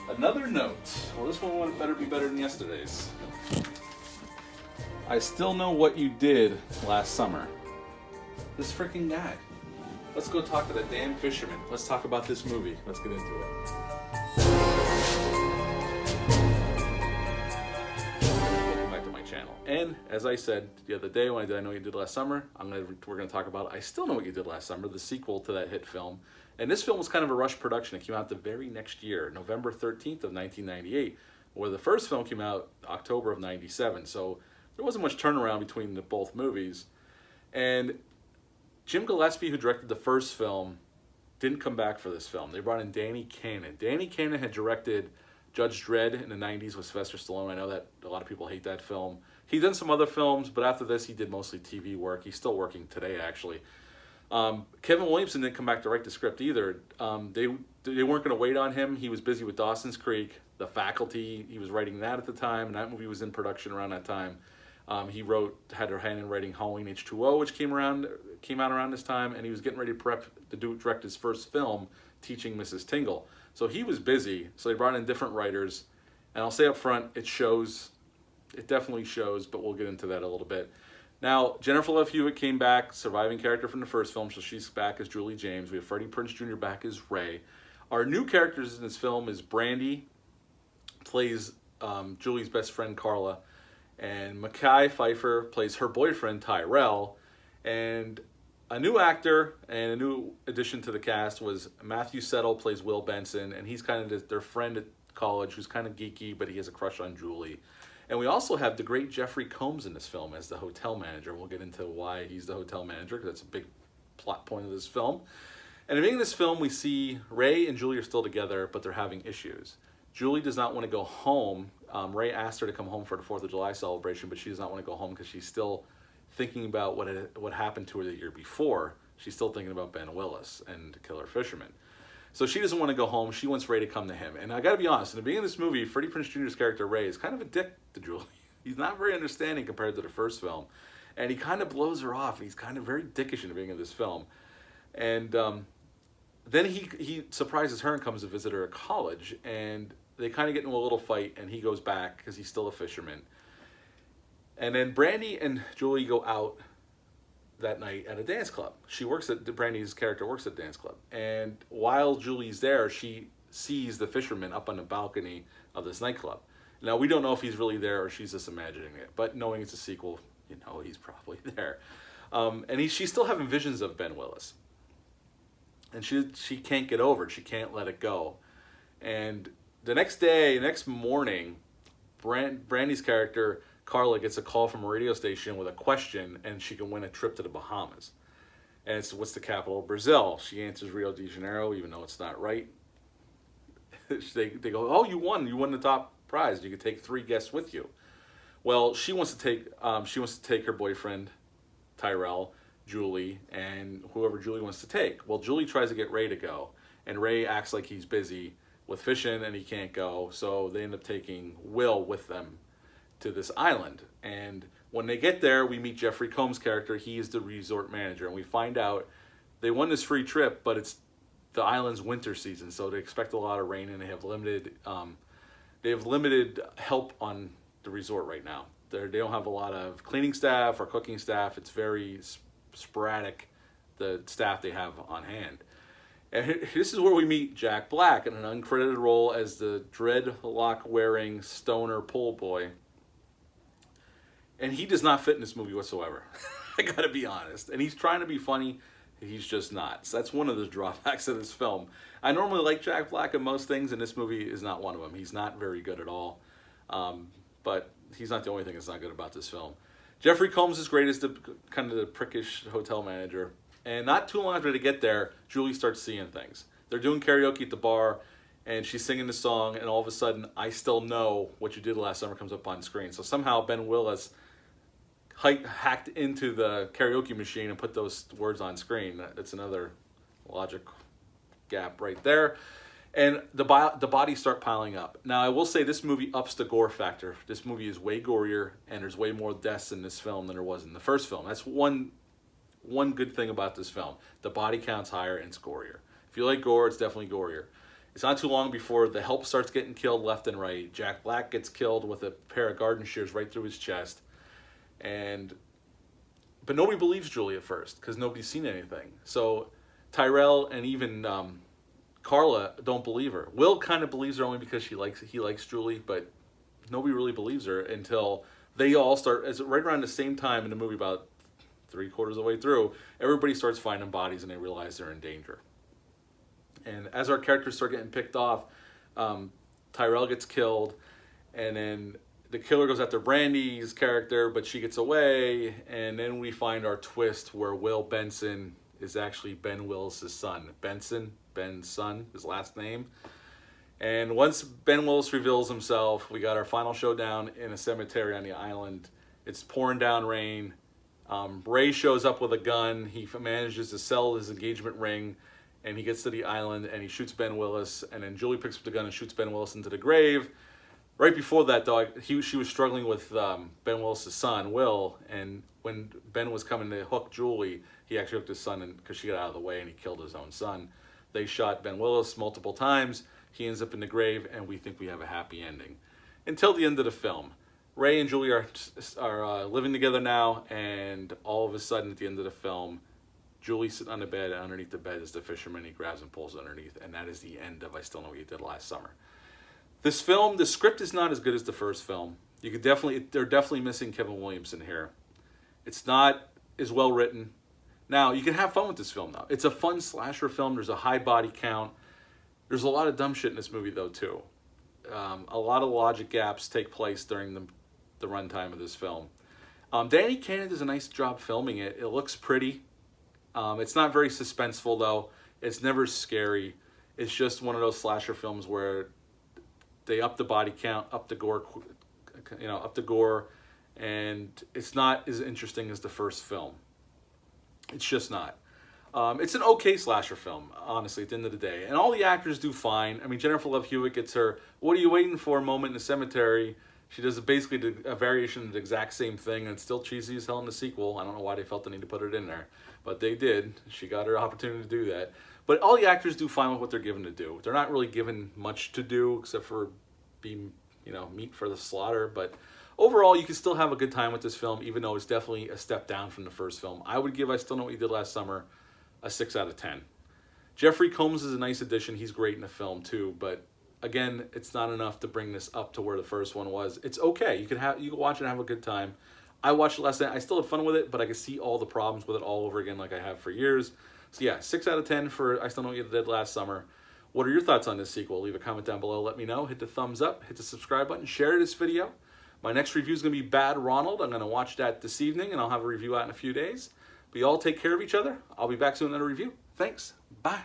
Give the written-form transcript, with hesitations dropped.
Another note. Well, this one better be better than yesterday's. I still know what you did last summer. This freaking guy. Let's go talk to that damn fisherman. Let's talk about this movie. Let's get into it. Welcome back to my channel. And as I said the other day when I did I Know What You Did Last Summer, we're going to talk about I Still Know What You Did Last Summer, the sequel to that hit film. And this film was kind of a rush production. It came out the very next year, November 13th of 1998, where the first film came out October of 97. So there wasn't much turnaround between both movies. And Jim Gillespie, who directed the first film, didn't come back for this film. They brought in Danny Cannon. Danny Cannon had directed Judge Dredd in the 90s with Sylvester Stallone. I know that a lot of people hate that film. He'd done some other films, but after this, he did mostly TV work. He's still working today, actually. Kevin Williamson didn't come back to write the script either. They weren't going to wait on him. He was busy with Dawson's Creek, The Faculty. He was writing that at the time, and that movie was in production around that time. He had her hand in writing Halloween H2O, which came out around this time, and he was getting ready to direct his first film, Teaching Mrs. Tingle. So he was busy, so they brought in different writers, and I'll say up front, it shows. It definitely shows, but we'll get into that a little bit. Now, Jennifer Love Hewitt came back, surviving character from the first film, so she's back as Julie James. We have Freddie Prinze Jr. back as Ray. Our new characters in this film is Brandy, plays Julie's best friend Carla, and Mekhi Phifer plays her boyfriend Tyrell. And a new actor and a new addition to the cast was Matthew Settle plays Will Benson, and he's kind of their friend at college who's kind of geeky, but he has a crush on Julie. And we also have the great Jeffrey Combs in this film as the hotel manager. We'll get into why he's the hotel manager, because that's a big plot point of this film. And in this film, we see Ray and Julie are still together, but they're having issues. Julie does not want to go home. Ray asked her to come home for the 4th of July celebration, but she does not want to go home because she's still thinking about what happened to her the year before. She's still thinking about Ben Willis and the Killer Fisherman. So she doesn't want to go home. She wants Ray to come to him. And I got to be honest, in the beginning of this movie, Freddie Prinze Jr.'s character Ray is kind of a dick to Julie. He's not very understanding compared to the first film. And he kind of blows her off. He's kind of very dickish in the beginning of this film. And then he surprises her and comes to visit her at college. And they kind of get into a little fight, and he goes back because he's still a fisherman. And then Brandy and Julie go out that night at a dance club. Brandy's character works at a dance club. And while Julie's there, she sees the fisherman up on the balcony of this nightclub. Now, we don't know if he's really there or she's just imagining it, but knowing it's a sequel, he's probably there. And she's still having visions of Ben Willis. And she can't get over it. She can't let it go. And the next morning, Brandy's character Carla gets a call from a radio station with a question, and she can win a trip to the Bahamas. And it's, what's the capital of Brazil? She answers Rio de Janeiro, even though it's not right. They go, oh, you won the top prize. You could take 3 guests with you. Well, she wants to take her boyfriend Tyrell, Julie, and whoever Julie wants to take. Well, Julie tries to get Ray to go, and Ray acts like he's busy with fishing and he can't go. So they end up taking Will with them to this island. And when they get there, we meet Jeffrey Combs' character. He is the resort manager, and we find out they won this free trip, but it's the island's winter season, so they expect a lot of rain, and they have limited help on the resort right now. They don't have a lot of cleaning staff or cooking staff. It's very sporadic, the staff they have on hand. And this is where we meet Jack Black in an uncredited role as the dreadlock-wearing stoner pool boy. And he does not fit in this movie whatsoever. I gotta be honest. And he's trying to be funny. He's just not. So that's one of the drawbacks of this film. I normally like Jack Black in most things, and this movie is not one of them. He's not very good at all. But he's not the only thing that's not good about this film. Jeffrey Combs is great as the kind of the prickish hotel manager. And not too long after they get there, Julie starts seeing things. They're doing karaoke at the bar, and she's singing the song, and all of a sudden, I Still Know What You Did Last Summer comes up on screen. So somehow Ben Willis hacked into the karaoke machine and put those words on screen. That's another logic gap right there. And the bodies start piling up. Now, I will say this movie ups the gore factor. This movie is way gorier, and there's way more deaths in this film than there was in the first film. That's one good thing about this film. The body count's higher and it's gorier. If you like gore, it's definitely gorier. It's not too long before the help starts getting killed left and right. Jack Black gets killed with a pair of garden shears right through his chest. But nobody believes Julie at first because nobody's seen anything. So Tyrell and even Carla don't believe her. Will kind of believes her only because he likes Julie, but nobody really believes her until they all start, as right around the same time in the movie, about 3/4 of the way through, everybody starts finding bodies and they realize they're in danger. And as our characters start getting picked off, Tyrell gets killed, and then the killer goes after Brandy's character, but she gets away, and then we find our twist where Will Benson is actually Ben Willis' son. Ben's son, his last name. And once Ben Willis reveals himself, we got our final showdown in a cemetery on the island. It's pouring down rain. Ray shows up with a gun. He manages to sell his engagement ring, and he gets to the island, and he shoots Ben Willis, and then Julie picks up the gun and shoots Ben Willis into the grave. Right before that, though, she was struggling with Ben Willis' son, Will, and when Ben was coming to hook Julie, he actually hooked his son because she got out of the way, and he killed his own son. They shot Ben Willis multiple times. He ends up in the grave, and we think we have a happy ending. Until the end of the film. Ray and Julie are living together now, and all of a sudden, at the end of the film, Julie's sitting on the bed, and underneath the bed is the fisherman. He grabs and pulls underneath, and that is the end of I Still Know What You Did Last Summer. This film, the script is not as good as the first film. They're definitely missing Kevin Williamson here. It's not as well written. Now, you can have fun with this film, though. It's a fun slasher film. There's a high body count. There's a lot of dumb shit in this movie, though, too. A lot of logic gaps take place during the runtime of this film. Danny Cannon does a nice job filming it. It looks pretty. It's not very suspenseful, though. It's never scary. It's just one of those slasher films where they up the body count, up the gore, and it's not as interesting as the first film. It's just not. It's an okay slasher film, honestly, at the end of the day. And all the actors do fine. I mean, Jennifer Love Hewitt gets her "what are you waiting for" moment in the cemetery. She does basically a variation of the exact same thing, and it's still cheesy as hell in the sequel. I don't know why they felt the need to put it in there, but they did. She got her opportunity to do that. But all the actors do fine with what they're given to do. They're not really given much to do except for be, meat for the slaughter. But overall, you can still have a good time with this film, even though it's definitely a step down from the first film. I would give I Still Know What You Did Last Summer a 6 out of 10. Jeffrey Combs is a nice addition. He's great in the film too, but again, it's not enough to bring this up to where the first one was. It's okay. You can watch it and have a good time. I watched it last night. I still had fun with it, but I could see all the problems with it all over again like I have for years. So yeah, 6 out of 10 for I Still Know What You Did Last Summer. What are your thoughts on this sequel? Leave a comment down below. Let me know. Hit the thumbs up. Hit the subscribe button. Share this video. My next review is going to be Bad Ronald. I'm going to watch that this evening, and I'll have a review out in a few days. But you all take care of each other. I'll be back soon with another review. Thanks. Bye.